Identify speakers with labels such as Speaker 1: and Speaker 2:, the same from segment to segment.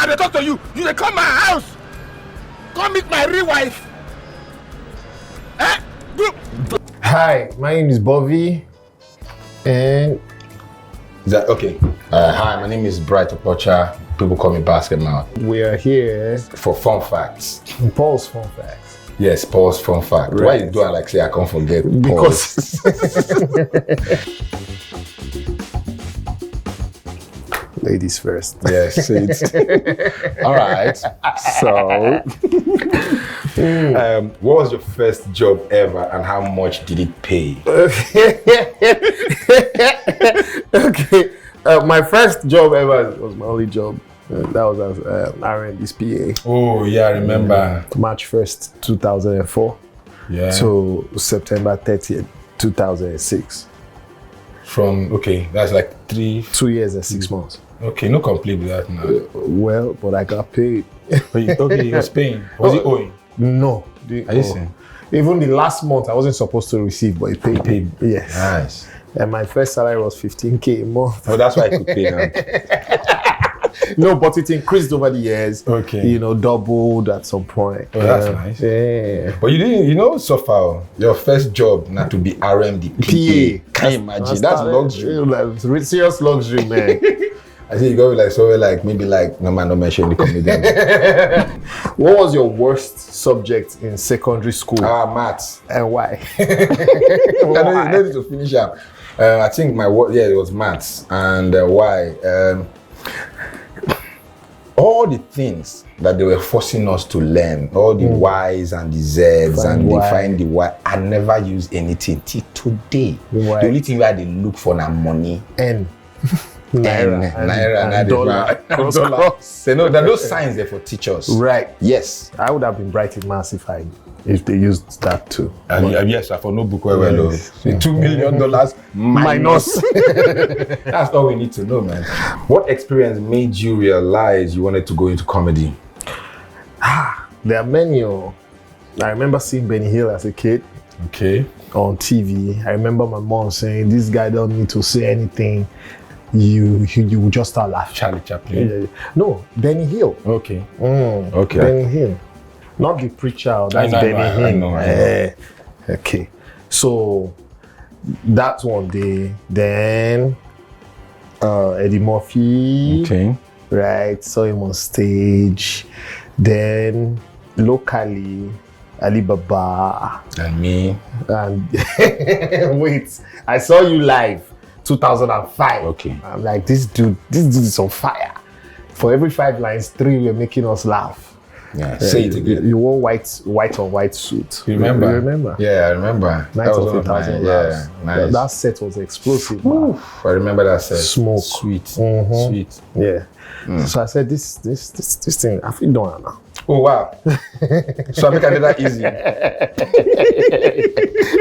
Speaker 1: I dey talk to you. You dey come my house. Come meet my real wife. Eh?
Speaker 2: Hi, my name is Bovi, and
Speaker 1: Is that okay? Hi, my name is Bright Opocha. People call me Basketmouth.
Speaker 2: we are here
Speaker 1: For fun facts.
Speaker 2: Paul's fun facts.
Speaker 1: Yes, pause fun fact.
Speaker 2: Right.
Speaker 1: Why you do I like say I can't forget?
Speaker 2: Because ladies first.
Speaker 1: Yes, it's all right. So, what was your first job ever, and how much did it pay?
Speaker 2: Okay. My first job ever was my only job. That was as R&B's PA.
Speaker 1: Oh yeah, I remember.
Speaker 2: March 1st, 2004
Speaker 1: Yeah.
Speaker 2: to September 30th, 2006.
Speaker 1: That's like
Speaker 2: 2 years and 6 months.
Speaker 1: Okay, no complaint with that now.
Speaker 2: Well, but I got paid.
Speaker 1: Okay, he was paying. Was he owing?
Speaker 2: No.
Speaker 1: Are you saying?
Speaker 2: Even the last month, I wasn't supposed to receive, but he paid.
Speaker 1: Paid.
Speaker 2: Yes.
Speaker 1: Nice.
Speaker 2: And my first salary was 15K a month.
Speaker 1: Oh, that's why I could pay now.
Speaker 2: No, but it increased over the years.
Speaker 1: Okay.
Speaker 2: You know, doubled at some point.
Speaker 1: Oh, that's nice.
Speaker 2: Yeah.
Speaker 1: But you didn't, so far, your first job not to be RMD PA. Can you imagine? That's luxury.
Speaker 2: Like, serious luxury, man.
Speaker 1: I think you go like somewhere like maybe like no man, no mention the comedian.
Speaker 2: What was your worst subject in secondary school?
Speaker 1: Maths.
Speaker 2: And why?
Speaker 1: I know to finish up. I think it was maths. And why? All the things that they were forcing us to learn, all the Y's and the Z's define the Y, I never used anything till today.
Speaker 2: Why?
Speaker 1: The only thing where they look for now money.
Speaker 2: N.
Speaker 1: Naira and
Speaker 2: dollar.
Speaker 1: They know that those signs there for teachers.
Speaker 2: Right.
Speaker 1: Yes.
Speaker 2: I would have been bright in maths if they used that too.
Speaker 1: Yes, for no book where well. $2 million minus. That's all we need to know, man. What experience made you realize you wanted to go into comedy?
Speaker 2: There are many. I remember seeing Benny Hill as a kid.
Speaker 1: Okay.
Speaker 2: On TV. I remember my mom saying, "This guy don't need to say anything. You will just start laughing."
Speaker 1: Charlie Chaplin.
Speaker 2: No, Benny Hill.
Speaker 1: Okay.
Speaker 2: Okay. Benny Hill. Not the preacher. That's Benny Hill.
Speaker 1: I know.
Speaker 2: Okay. So that's one day. Then Eddie Murphy.
Speaker 1: Okay.
Speaker 2: Right. Saw him on stage. Then locally, Alibaba.
Speaker 1: And me.
Speaker 2: And wait, I saw you live 2005.
Speaker 1: Okay.
Speaker 2: I'm like, this dude is on fire. For every 5 lines, 3 were making us laugh.
Speaker 1: Yeah, say it again.
Speaker 2: You wore white on white suit.
Speaker 1: You remember?
Speaker 2: You remember?
Speaker 1: Yeah, I remember.
Speaker 2: Night of 1,000 laughs.
Speaker 1: Nice.
Speaker 2: That set was explosive.
Speaker 1: I remember that set.
Speaker 2: Smoke.
Speaker 1: Sweet.
Speaker 2: Sweet. Yeah. So I said, this thing, I feel done now.
Speaker 1: Oh wow. So I make another easy.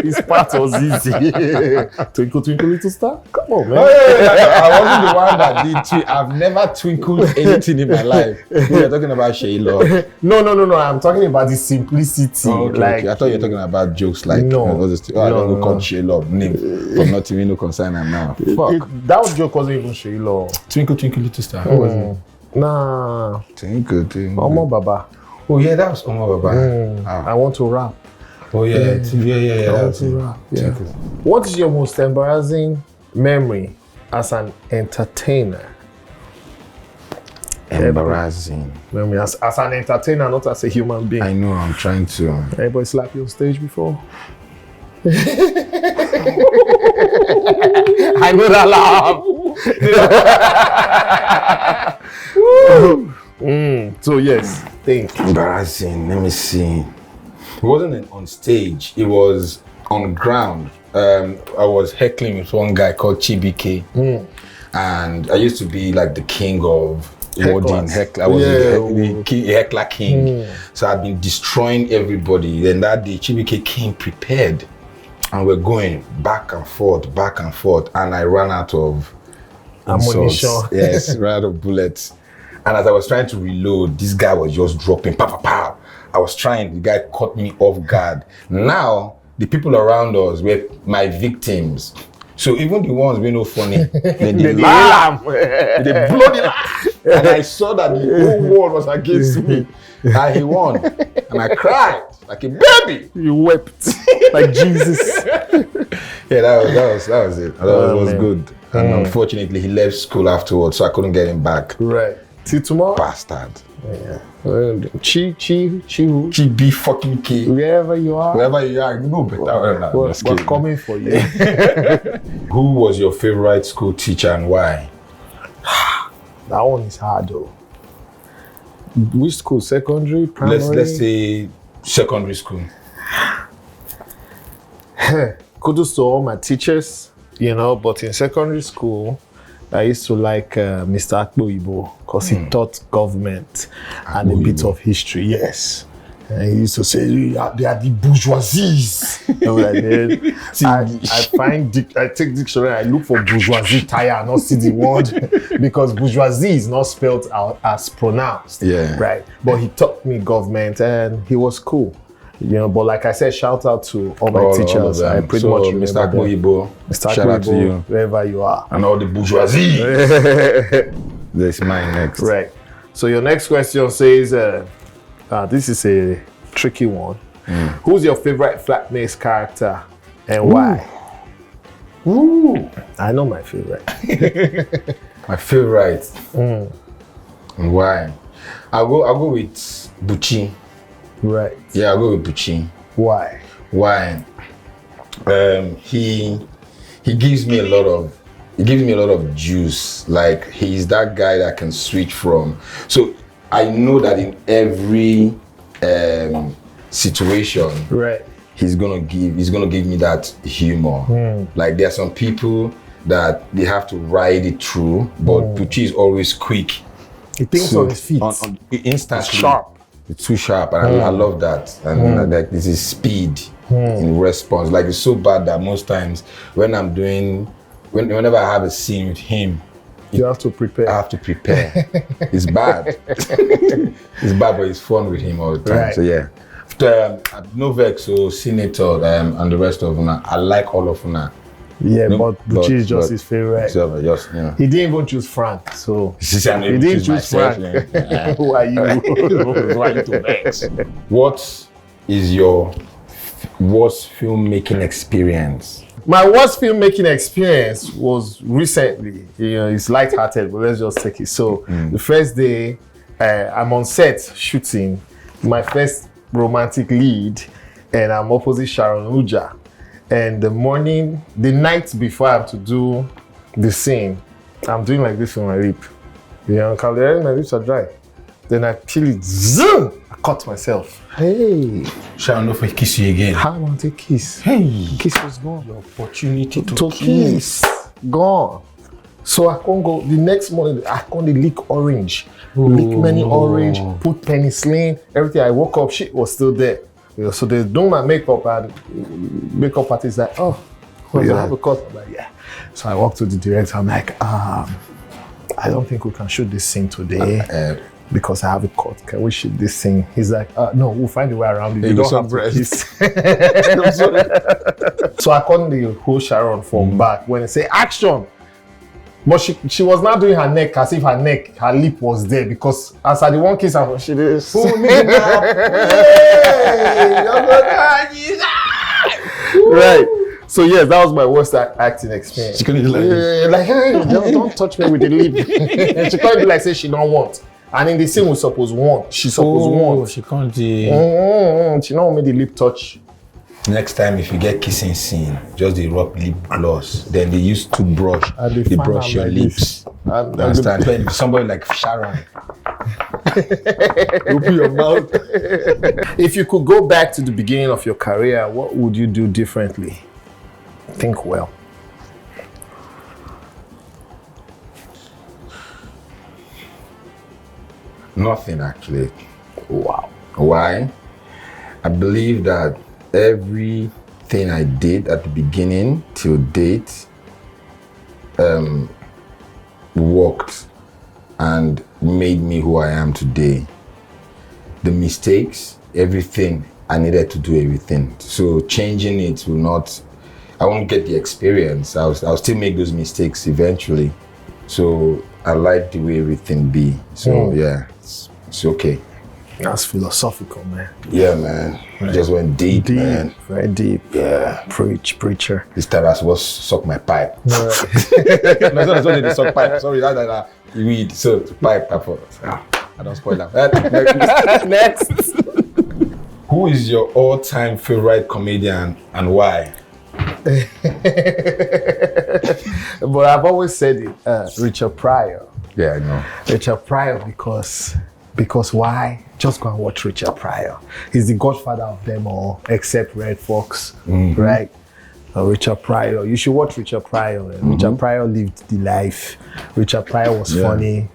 Speaker 2: This part was easy. Twinkle, twinkle, little star. Come on, man.
Speaker 1: I wasn't the one that did tweet. I've never twinkled anything in my life. You're talking about Shayla.
Speaker 2: No. I'm talking about the simplicity.
Speaker 1: Okay. I thought you were talking about jokes like
Speaker 2: no.
Speaker 1: I don't go call Shayla name for not even no concern and now. Fuck.
Speaker 2: That joke wasn't even Shayla.
Speaker 1: Twinkle, twinkle, little star. What was it?
Speaker 2: Nah.
Speaker 1: Twinkle.
Speaker 2: Omo Baba.
Speaker 1: Oh yeah, that was Omo Baba.
Speaker 2: I want to rap.
Speaker 1: Oh yeah.
Speaker 2: I want to rap. Yeah. What is your most embarrassing memory as an entertainer?
Speaker 1: Embarrassing
Speaker 2: memory as an entertainer, not as a human being.
Speaker 1: I know. I'm trying to.
Speaker 2: Anybody slap you on stage before? I know that laugh. So yes, think.
Speaker 1: Embarrassing. Let me see. It wasn't on stage. It was on ground. I was heckling with one guy called Chibike, and I used to be like the king of wording heckler. I was the heckler king. So I'd been destroying everybody. Then that day, Chibike came prepared, and we're going back and forth, and I ran out of
Speaker 2: ammunition.
Speaker 1: Yes, ran out of bullets. And as I was trying to reload, this guy was just dropping, pow, pow, pow. I was trying, the guy caught me off guard. Now, the people around us were my victims. So even the ones we know funny, they laugh. They blow the laugh. And I saw that the whole world was against me. And he won. And I cried like a baby.
Speaker 2: You wept like Jesus.
Speaker 1: Yeah, that was it. That was good. And unfortunately, he left school afterwards, so I couldn't get him back.
Speaker 2: Right. Till tomorrow?
Speaker 1: Bastard.
Speaker 2: Yeah. Chi
Speaker 1: B fucking K.
Speaker 2: Wherever you are.
Speaker 1: Wherever you are, you know better.
Speaker 2: We're coming for you.
Speaker 1: Who was your favorite school teacher and why?
Speaker 2: That one is hard though. Which school? Secondary, primary?
Speaker 1: Let's say secondary school.
Speaker 2: Kudos to all my teachers, you know, but in secondary school, I used to like Mr. Akboibo because he taught government and a bit of history, yes. And he used to say, they are the bourgeoisies. I take dictionary, I look for bourgeoisie tire and not see the word because bourgeoisie is not spelled out as pronounced.
Speaker 1: Yeah.
Speaker 2: Right. But he taught me government and he was cool. You know, but like I said, shout out to all my teachers. I pretty much remember
Speaker 1: Mr. Akboibo,
Speaker 2: Mr.
Speaker 1: shout out to you.
Speaker 2: Wherever you are.
Speaker 1: And all the bourgeoisie. That's mine next.
Speaker 2: Right. So your next question says, this is a tricky one. Who's your favorite Flatmates character and why?
Speaker 1: Ooh.
Speaker 2: I know my favorite.
Speaker 1: My favorite. And why? I'll go with Buchi.
Speaker 2: Right.
Speaker 1: Yeah, I'll go with Buchi.
Speaker 2: Why?
Speaker 1: Why? He gives me a lot of juice. Like he's that guy that can switch from. So I know that in every situation,
Speaker 2: right,
Speaker 1: he's gonna give me that humor. Like there are some people that they have to ride it through, but Buchi is always quick.
Speaker 2: He thinks on his feet.
Speaker 1: Instantly.
Speaker 2: Sharp.
Speaker 1: It's too sharp, and I love that. And like this is speed in response. Like it's so bad that most times when I'm doing, whenever I have a scene with him,
Speaker 2: you have to prepare.
Speaker 1: I have to prepare. It's bad. It's bad, but it's fun with him all the time. Right. So yeah. Novex, so Senator, and the rest of them, I like all of them.
Speaker 2: Yeah, but Buchi is just his favorite.
Speaker 1: So just, you know.
Speaker 2: He didn't even choose Frank, so he didn't choose Frank. Who are you?
Speaker 1: Who are you to vex? What is your worst filmmaking experience?
Speaker 2: My worst filmmaking experience was recently. You know, it's lighthearted, but let's just take it. So the first day, I'm on set shooting my first romantic lead, and I'm opposite Sharon Uja. And the night before I have to do the scene, I'm doing like this with my lip. You know, my lips are dry. Then I peel it, zoom! I cut myself. Hey!
Speaker 1: Sharon, don't kiss you again.
Speaker 2: How about to kiss?
Speaker 1: Hey!
Speaker 2: Kiss was gone.
Speaker 1: Your opportunity to
Speaker 2: kiss. Gone. So I can't go, the next morning, I can't lick orange. Lick many orange, put penicillin, everything. I woke up, shit was still there. You know, so they do my makeup and makeup artist like, oh, you have a cut? I'm like, yeah. So I walk to the director, I'm like, I don't think we can shoot this scene today because I have a cut. Can we shoot this scene? He's like, no, we'll find a way around it. You don't have to kiss. So I called the whole Sharon from back when they say action. But she was not doing her neck as if her lip was there because as I the one kiss she did. Right. So yes, that was my worst acting experience.
Speaker 1: She couldn't like
Speaker 2: hey, don't touch me with the lip. She can't be like say she don't want. And in the scene we suppose want. She suppose want.
Speaker 1: She can't.
Speaker 2: She don't want me the lip touch.
Speaker 1: Next time, if you get kissing scene, just the rub lip gloss. Then they use toothbrush. They brush your lips. Understand? Somebody like Sharon. Open your mouth.
Speaker 2: If you could go back to the beginning of your career, what would you do differently? Think well.
Speaker 1: Nothing actually.
Speaker 2: Wow.
Speaker 1: Why? I believe that everything I did at the beginning till date worked and made me who I am today. The mistakes, everything, I needed to do everything. So changing it will not, I won't get the experience. I'll still make those mistakes eventually. So I like the way everything be. So yeah, it's okay.
Speaker 2: That's philosophical, man.
Speaker 1: Yeah, man. Just went deep, man.
Speaker 2: Very deep.
Speaker 1: Yeah.
Speaker 2: Preacher.
Speaker 1: This time I was suck my pipe. No, it's not the suck pipe. Sorry, that weed. So pipe. I don't spoil that. Next. Who is your all-time favorite comedian and why?
Speaker 2: But I've always said it, Richard Pryor.
Speaker 1: Yeah, I know.
Speaker 2: Richard Pryor because why? Just go and watch Richard Pryor. He's the godfather of them all, except Red Fox, right? Richard Pryor. You should watch Richard Pryor. Richard Pryor lived the life. Richard Pryor was funny.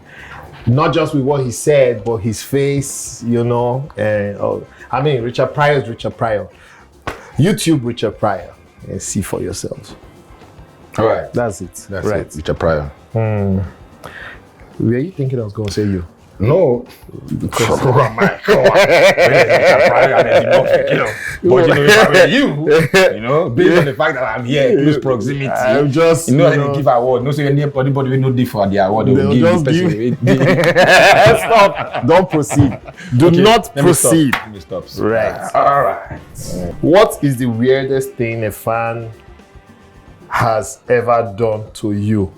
Speaker 2: Not just with what he said, but his face, you know. I mean, Richard Pryor is Richard Pryor. YouTube Richard Pryor and see for yourselves.
Speaker 1: All right.
Speaker 2: That's it.
Speaker 1: That's it. Richard Pryor.
Speaker 2: Were you thinking I was going to say you?
Speaker 1: No. Come on, man. Come on. Richard Pryor, but if I were you, based on the fact that I'm here, close proximity,
Speaker 2: I'm just,
Speaker 1: they give award. No, so anybody will not give for the award. They'll
Speaker 2: just give. Stop. Don't proceed. Do not proceed.
Speaker 1: Let me stop.
Speaker 2: Right.
Speaker 1: All right.
Speaker 2: What is the weirdest thing a fan has ever done to you?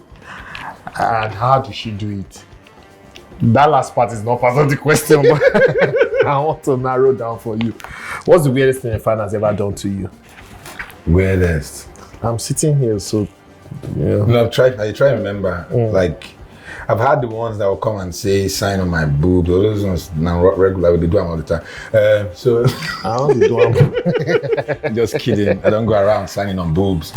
Speaker 2: And how did she do it? That last part is not part of the question, but I want to narrow down for you. What's the weirdest thing a fan has ever done to you?
Speaker 1: Weirdest?
Speaker 2: I'm sitting here, so yeah.
Speaker 1: No, I try to remember. Like, I've had the ones that will come and say, sign on my boobs. Those ones now regular, they do them all the time. So
Speaker 2: I don't do them.
Speaker 1: Just kidding. I don't go around signing on boobs.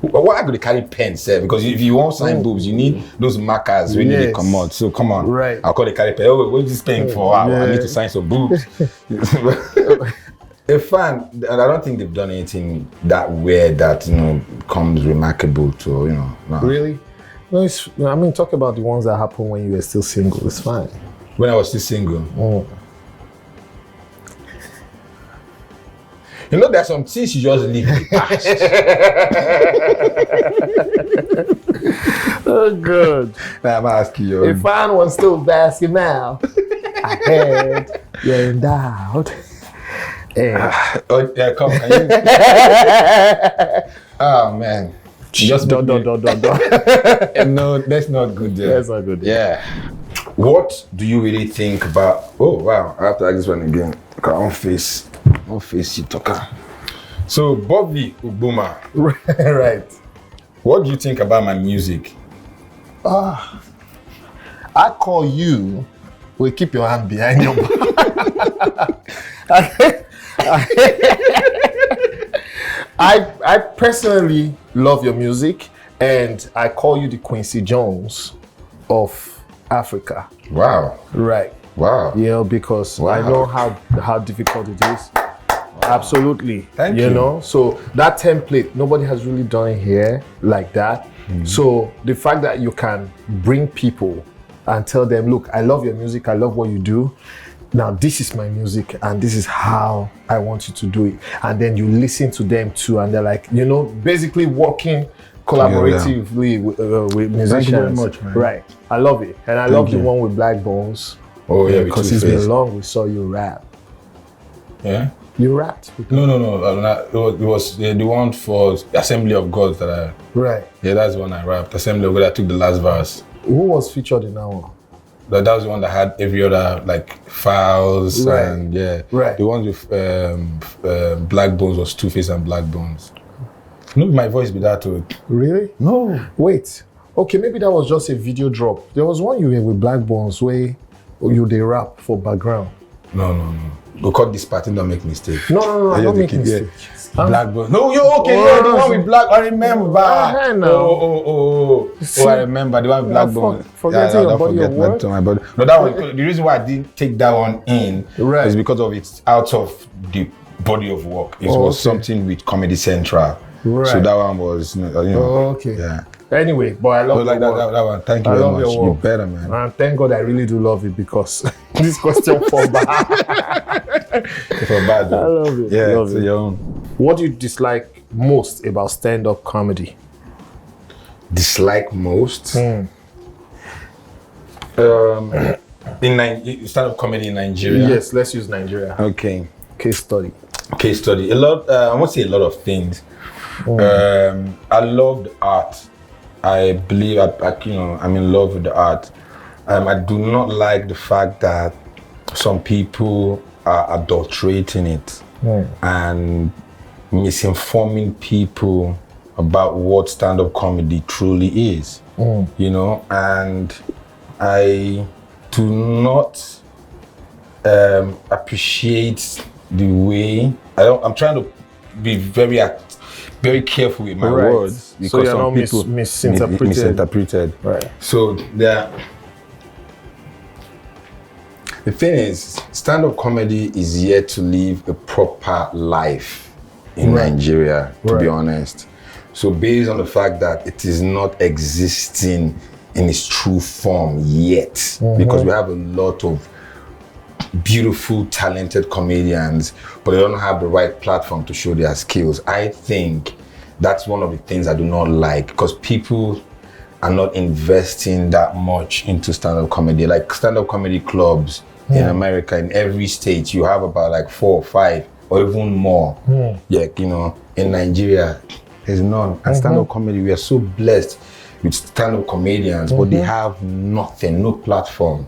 Speaker 1: Why I go to carry pens, because if you want sign boobs, you need those markers when they come out. So come on,
Speaker 2: right?
Speaker 1: I'll call the carry pen. Oh, what is this pen for? I need to sign some boobs. A fan, and I don't think they've done anything that weird that comes remarkable to No.
Speaker 2: Really? No, talk about the ones that happened when you were still single. It's fine.
Speaker 1: When I was still single. There's some things you just leave in the past.
Speaker 2: Oh, good.
Speaker 1: Now I'm asking you.
Speaker 2: If I was still Basketmouth, I heard you're endowed.
Speaker 1: Come. Oh, man.
Speaker 2: Just don't.
Speaker 1: No, that's not good.
Speaker 2: That's not good.
Speaker 1: Yeah. What do you really think about? Oh, wow. I have to ask this one again. On face you talker. So Bovi Ugboma.
Speaker 2: Right.
Speaker 1: What do you think about my music?
Speaker 2: I call you. Well, keep your hand behind your back. I personally love your music, and I call you the Quincy Jones of Africa.
Speaker 1: Wow.
Speaker 2: Right.
Speaker 1: Wow.
Speaker 2: Because I know how difficult it is. Wow. Absolutely.
Speaker 1: Thank you.
Speaker 2: So that template, nobody has really done it here like that. So the fact that you can bring people and tell them, look, I love your music, I love what you do. Now this is my music and this is how I want you to do it. And then you listen to them too, and they're like, basically working collaboratively with musicians.
Speaker 1: Thank you very much, man.
Speaker 2: Right. I love it. And I love the one with Black Bones.
Speaker 1: Oh yeah,
Speaker 2: because it's been long we saw you rap.
Speaker 1: Yeah?
Speaker 2: You rapped?
Speaker 1: No. It was the one for Assembly of God that I...
Speaker 2: Right.
Speaker 1: Yeah, that's the one I rapped. Assembly of God, I took the last verse.
Speaker 2: Who was featured in that one?
Speaker 1: That was the one that had every other, files and
Speaker 2: Right.
Speaker 1: The ones with Black Bones was Two-Face and Black Bones. Maybe my voice be that too.
Speaker 2: Really?
Speaker 1: No.
Speaker 2: Wait. Okay, maybe that was just a video drop. There was one you were with Black Bones where they rap for background.
Speaker 1: No. Go cut this part and don't make mistake.
Speaker 2: No, I don't make mistake.
Speaker 1: Black Bones. No, you're okay. You're the one with Black. I remember. Oh, I remember the one with Black Bones.
Speaker 2: Forgetting your body of work.
Speaker 1: No, that one. The reason why I didn't take that one in is because of it's out of the body of work. It was something with Comedy Central. Right. So that one was,
Speaker 2: okay.
Speaker 1: Yeah.
Speaker 2: Anyway, but I love
Speaker 1: that one. Thank you very much. You're better, man.
Speaker 2: And thank God I really do love it, because this question for bad.
Speaker 1: For bad, though.
Speaker 2: I love it.
Speaker 1: Yeah,
Speaker 2: love it.
Speaker 1: Your own.
Speaker 2: What do you dislike most about stand-up comedy?
Speaker 1: dislike most. In stand-up comedy in Nigeria.
Speaker 2: Yes, let's use Nigeria.
Speaker 1: Okay.
Speaker 2: Case study.
Speaker 1: A lot. I won't say a lot of things. I love the art. I believe I'm in love with the art. I do not like the fact that some people are adulterating it and misinforming people about what stand-up comedy truly is. And I do not appreciate the way I'm trying to be very careful with my words because
Speaker 2: so you're
Speaker 1: some
Speaker 2: not
Speaker 1: people
Speaker 2: misinterpreted. Right.
Speaker 1: So the thing is, stand-up comedy is yet to live a proper life in Nigeria, to be honest. So based on the fact that it is not existing in its true form yet, because we have a lot of beautiful, talented comedians, but they don't have the right platform to show their skills. I think that's one of the things I do not like, because people are not investing that much into stand-up comedy. Like stand-up comedy clubs in America, in every state, you have about like 4 or 5 or even more. In Nigeria, there's none. And stand-up comedy, we are so blessed with stand-up comedians, but they have nothing, no platform,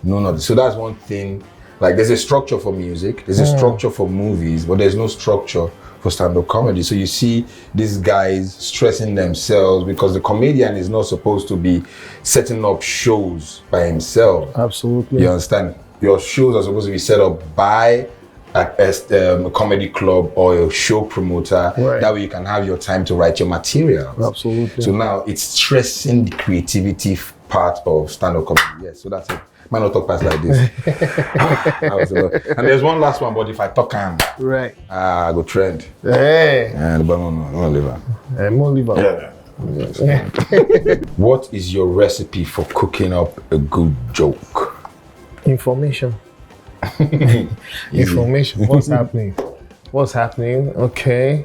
Speaker 1: no nothing. So that's one thing. Like there's a structure for music, there's a structure for movies, but there's no structure for stand-up comedy. So you see these guys stressing themselves because the comedian is not supposed to be setting up shows by himself.
Speaker 2: Absolutely.
Speaker 1: You understand? Your shows are supposed to be set up by a comedy club or a show promoter. That way you can have your time to write your material.
Speaker 2: Absolutely.
Speaker 1: So now it's stressing the creativity part of stand-up comedy. Yes, so that's it. Might not talk past like this. And there's one last one, but if I talk I go trend.
Speaker 2: Hey.
Speaker 1: And but no liver.
Speaker 2: Liver.
Speaker 1: Yeah. What is your recipe for cooking up a good joke?
Speaker 2: Information. Information. What's happening? Okay.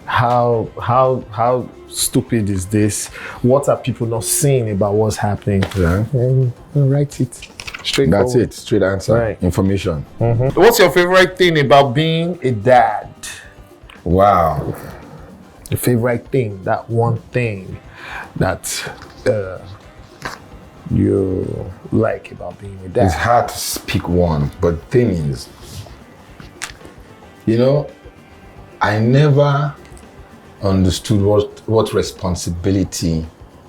Speaker 2: How stupid is this? What are people not seeing about what's happening? And write it. Straight.
Speaker 1: That's it. Straight answer. Information.
Speaker 2: What's your favorite thing about being a dad?
Speaker 1: Wow.
Speaker 2: The favorite thing, that one thing that you like about being a dad?
Speaker 1: It's hard to pick one, but the thing is, I never understood what responsibility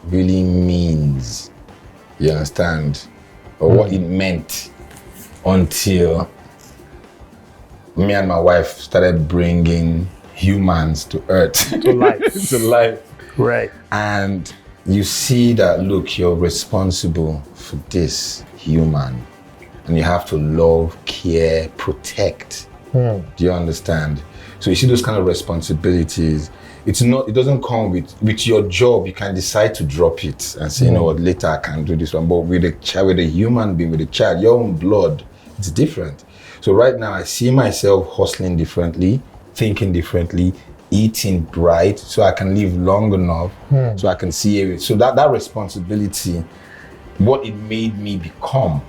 Speaker 1: really means. You understand? Or what it meant until me and my wife started bringing humans to earth.
Speaker 2: To life.
Speaker 1: To life.
Speaker 2: Right.
Speaker 1: And you see that, look, you're responsible for this human. And you have to love, care, protect. Do you understand? So you see those kind of responsibilities. It doesn't come with your job. You can decide to drop it and say, you know what, later I can do this one. But with a child, with a human being, with a child, your own blood, it's different. So right now I see myself hustling differently, thinking differently, eating right, so I can live long enough, so I can see it. So that responsibility, what it made me become,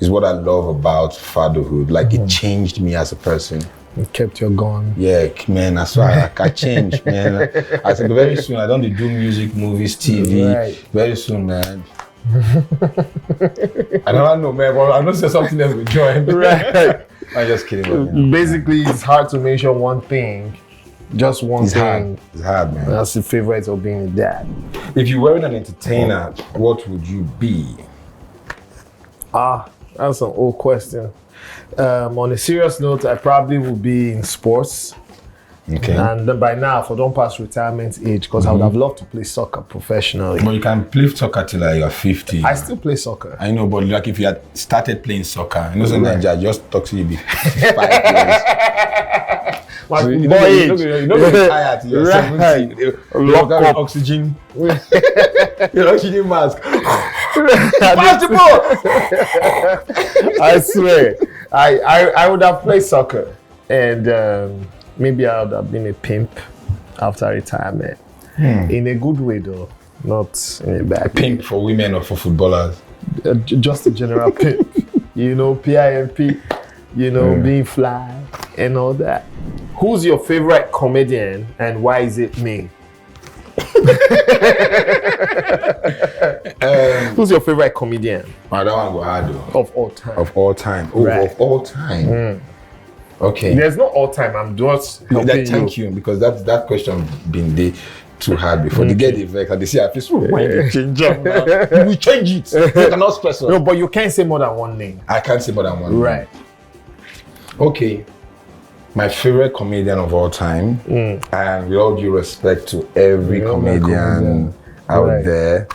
Speaker 1: is what I love about fatherhood. Like it changed me as a person.
Speaker 2: It kept you going.
Speaker 1: Yeah, man, that's why I changed, man. I said very soon I don't do music, movies, TV.
Speaker 2: Right.
Speaker 1: Very soon, man. I don't know, man, but I know there's something else with joy.
Speaker 2: Right.
Speaker 1: I'm just kidding.
Speaker 2: Basically, it's hard to mention one thing. Just one thing.
Speaker 1: It's hard, man.
Speaker 2: That's the favorite of being a dad.
Speaker 1: If you weren't an entertainer, what would you be?
Speaker 2: That's an old question. On a serious note, I probably would be in sports.
Speaker 1: Okay.
Speaker 2: And then by now, if I don't pass retirement age, because I would have loved to play soccer professionally.
Speaker 1: But you can play soccer till you're 50.
Speaker 2: I still play soccer.
Speaker 1: I know, but like if you had started playing soccer, in Nigeria, just talk to you before 5 years.
Speaker 2: My
Speaker 1: So
Speaker 2: boy age.
Speaker 1: you're not tired. You're 17.
Speaker 2: Lock up.
Speaker 1: Oxygen. Your oxygen mask. Pass the ball.
Speaker 2: I swear. I would have played soccer. And maybe I would have been a pimp after retirement. In a good way, though. not in a bad
Speaker 1: Pimp for women or for footballers?
Speaker 2: just a general pimp. You know, PIMP, you know, being fly and all that. Who's your favorite comedian and why is it me? Who's your favorite comedian?
Speaker 1: I don't want to go hard though.
Speaker 2: Of all time.
Speaker 1: Of all time. Oh,
Speaker 2: Right.
Speaker 1: of all time. Okay.
Speaker 2: There's no all time. I'm just helping
Speaker 1: Thank you, because that question been there too hard before. They get the vex and they say, I feel so why you change it now? We change it. You cannot stress us.
Speaker 2: No, but you can't say more than one name.
Speaker 1: I can't say more than one.
Speaker 2: Right.
Speaker 1: Okay. My favorite comedian of all time, and with all due respect to every comedian out there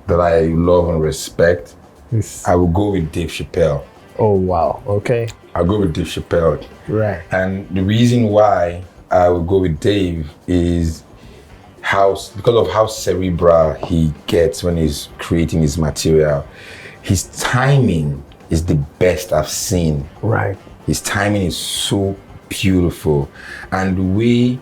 Speaker 1: that I love and respect, I will go with Dave Chappelle.
Speaker 2: Oh, wow. Okay.
Speaker 1: I'll go with Dave Chappelle.
Speaker 2: Right.
Speaker 1: And the reason why I will go with Dave is because of how cerebral he gets when he's creating his material. His timing is the best I've seen.
Speaker 2: Right.
Speaker 1: His timing is so beautiful. And the way,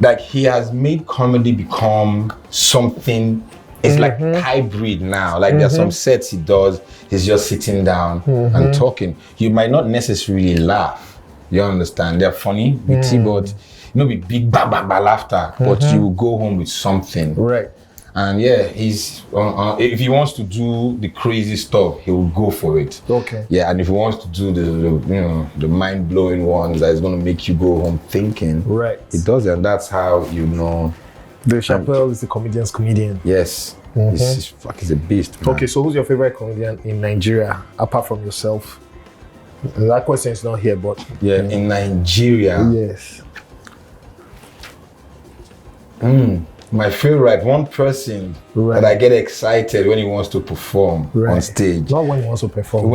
Speaker 1: like, he has made comedy become something, it's like hybrid now. Like there's some sets he does, he's just sitting down and talking. You might not necessarily laugh. You understand? They're funny, witty, but with big ba laughter, but you will go home with something.
Speaker 2: Right.
Speaker 1: And yeah, he's if he wants to do the crazy stuff, he will go for it.
Speaker 2: Okay.
Speaker 1: Yeah, and if he wants to do the mind blowing ones that is going to make you go home thinking,
Speaker 2: right,
Speaker 1: he does it, and that's how you know.
Speaker 2: Dave Chappelle is the comedian's comedian.
Speaker 1: Yes, he's a beast. Man.
Speaker 2: Okay, so who's your favorite comedian in Nigeria apart from yourself? That question is not here, but
Speaker 1: in Nigeria.
Speaker 2: Yes.
Speaker 1: My favorite, one person that I get excited when he wants to perform on stage.
Speaker 2: Not when he wants to perform.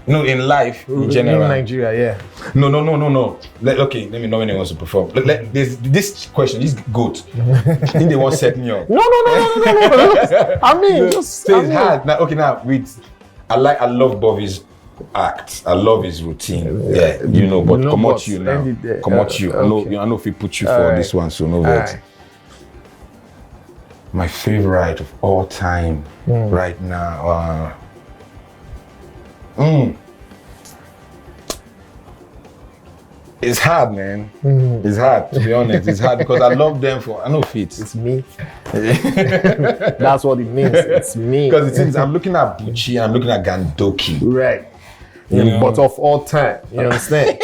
Speaker 1: No, in life, in general.
Speaker 2: In Nigeria, yeah.
Speaker 1: No. Let me know when he wants to perform. This question, this goat. I think they want to set me up.
Speaker 2: No. I mean,
Speaker 1: it's hard. Now, I love Bovi's act. I love his routine. Yeah, but come out you now. Come out you. I know if we put you for this one, so no vex. My favorite of all time right now. It's hard, man. It's hard, to be honest. It's hard because I love them I know fit.
Speaker 2: It's me. That's what it means. It's me.
Speaker 1: Because I'm looking at Bucci and I'm looking at Gandoki.
Speaker 2: Right. But of all time, you understand?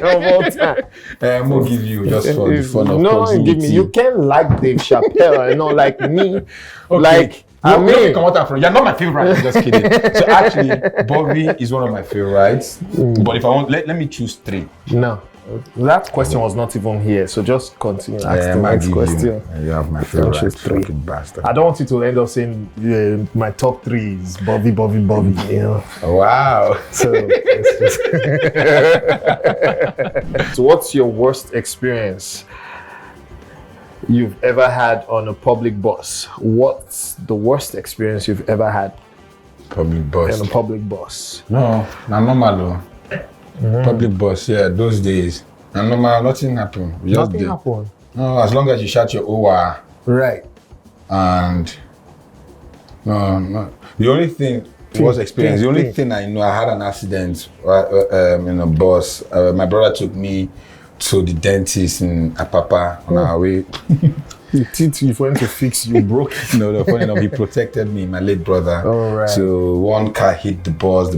Speaker 2: Of all time.
Speaker 1: I'm gonna give you just for the fun of
Speaker 2: proximity. Give me. You can't like Dave Chappelle and not like me.
Speaker 1: Okay.
Speaker 2: Like
Speaker 1: you're not my favorite. I'm just kidding. So actually, Bovi is one of my favorites. But if I want, let me choose 3.
Speaker 2: No. That question was not even here, so just continue. Ask the next question.
Speaker 1: You have my favorite. Fucking bastard.
Speaker 2: I don't want you to end up saying my top 3 is Bovi, you know.
Speaker 1: Wow.
Speaker 2: So, so what's your worst experience you've ever had on a public bus? What's the worst experience you've ever had?
Speaker 1: Public bus.
Speaker 2: On a public bus.
Speaker 1: No, normal though. Public bus, those days. And normal, nothing happened.
Speaker 2: Nothing happened.
Speaker 1: No, as long as you shout your OR.
Speaker 2: Right.
Speaker 1: And no. The only thing was experience. The only thing I know, I had an accident in a bus. My brother took me to the dentist in Apapa on our way.
Speaker 2: The teeth you went to fix, you broke.
Speaker 1: No, funny enough, he protected me, my late brother.
Speaker 2: All right.
Speaker 1: So one car hit the bus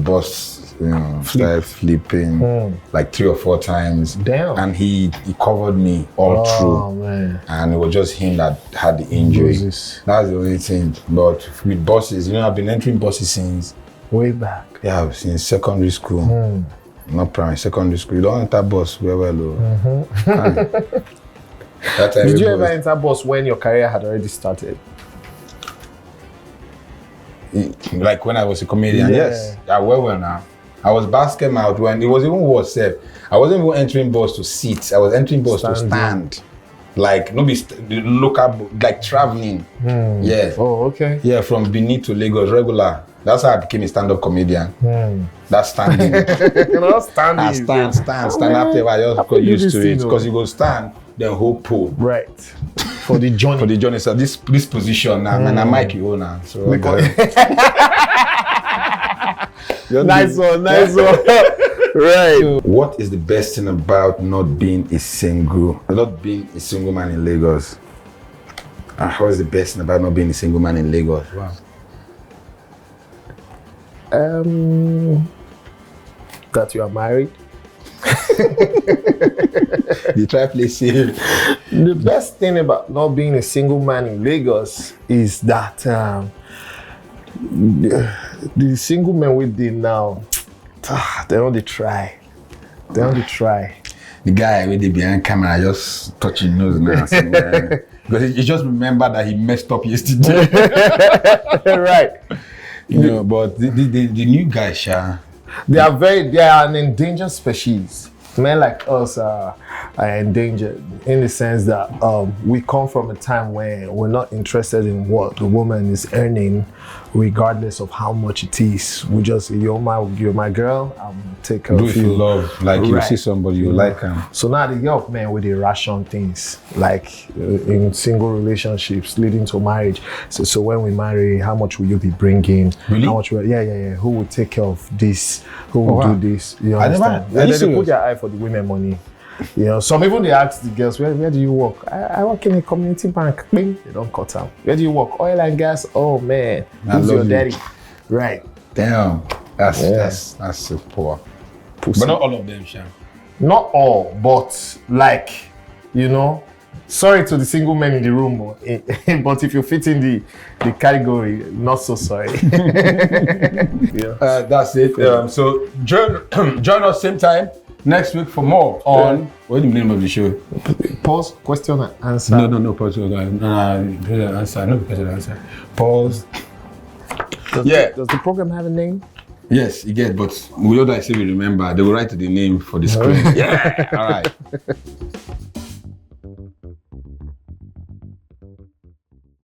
Speaker 1: started flipping like 3 or 4 times.
Speaker 2: Damn.
Speaker 1: And he covered me all through.
Speaker 2: Oh man.
Speaker 1: And it was just him that had the injury.
Speaker 2: Jesus.
Speaker 1: That's the only thing. But with buses, I've been entering buses since
Speaker 2: way back.
Speaker 1: Yeah, since secondary school. Not primary, secondary school. You don't enter bus very well.
Speaker 2: Did you ever enter bus when your career had already started?
Speaker 1: Like when I was a comedian, yes. Well now. I was Basketmouth when it was even worse. I wasn't even entering bus to sit. I was entering bus to stand. Like local, like traveling. Yeah.
Speaker 2: Oh, okay.
Speaker 1: Yeah, from Benin to Lagos, regular. That's how I became a stand-up comedian. That's standing.
Speaker 2: Standing.
Speaker 1: I stand. After I just got used to it. Because you go stand, then hold pole.
Speaker 2: Right. for the journey.
Speaker 1: For the journey, so this position now, and I mic you now. So
Speaker 2: nice one. Right.
Speaker 1: What is the best thing about not being a single man in Lagos? How is the best thing about not being a single man in Lagos? Wow.
Speaker 2: That you are married.
Speaker 1: You try play safe.
Speaker 2: The best thing about not being a single man in Lagos is that the single men we did now, they don't try.
Speaker 1: The guy with the behind camera just touching nose now. Because he just remember that he messed up yesterday.
Speaker 2: Right.
Speaker 1: But the new guy, Sha.
Speaker 2: They are an endangered species. Men like us are endangered in the sense that we come from a time where we're not interested in what the woman is earning, regardless of how much it is. We just say, you're my girl, I'll take care of you.
Speaker 1: Do it for love. Like you see somebody you like him.
Speaker 2: So now the young men with the ration things, like in single relationships leading to marriage. So when we marry, how much will you be bringing?
Speaker 1: Really?
Speaker 2: How much? Yeah. Who will take care of this? Who will do this? You understand? They put their eye for the women money. Some even they ask the girls, where do you work? I work in a community bank. Bing, they don't cut out. Where do you work? Oil and gas. Oh man, who's your daddy? Right.
Speaker 1: Damn, that's so poor. Pussy. But not all of them, Sha.
Speaker 2: Not all, but sorry to the single men in the room, but if you fit in the category, not so sorry.
Speaker 1: That's it. So join us same time next week for more on what's the name of the show?
Speaker 2: Pause, question and answer.
Speaker 1: No, pause. Answer. No question and answer. Pause.
Speaker 2: Does the program have a name?
Speaker 1: Yes, you get, but we all say we remember. They will write the name for the screen. Yeah. All right.